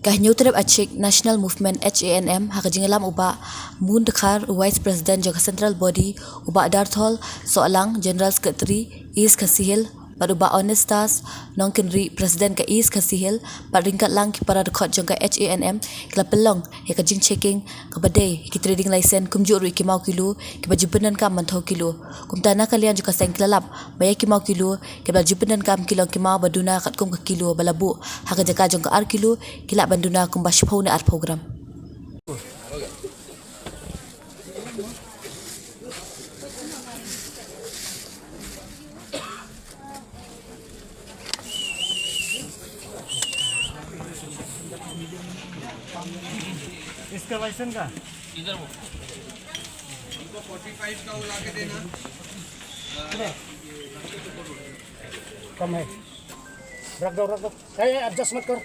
Kahnyo terap achik National Movement HANM hakajingalam uba mun dekhar Vice President jaga Central Body uba darthol soalang General Secretary East Kasihil pada uba honestas nongkenri President ke East Kasihil pada ringkat lang para rekod jangka HANM kila pelong ya kajing checking kabadai ki trading license kumjuk ru ki mawkilo ki bajibenan kam mantau kilo kumtana kalian juga seng kelalap bayar ki mawkilo ki bajibenan kam kilo ki maw baduna kat kum ke kilo balabu hakajaka jangka ar kilo kila banduna kum bashpau na ar program. इसका लाइसेंस का इधर वो इनको 45 का वो ला के देना कम है रख दो एडजस्ट मत करो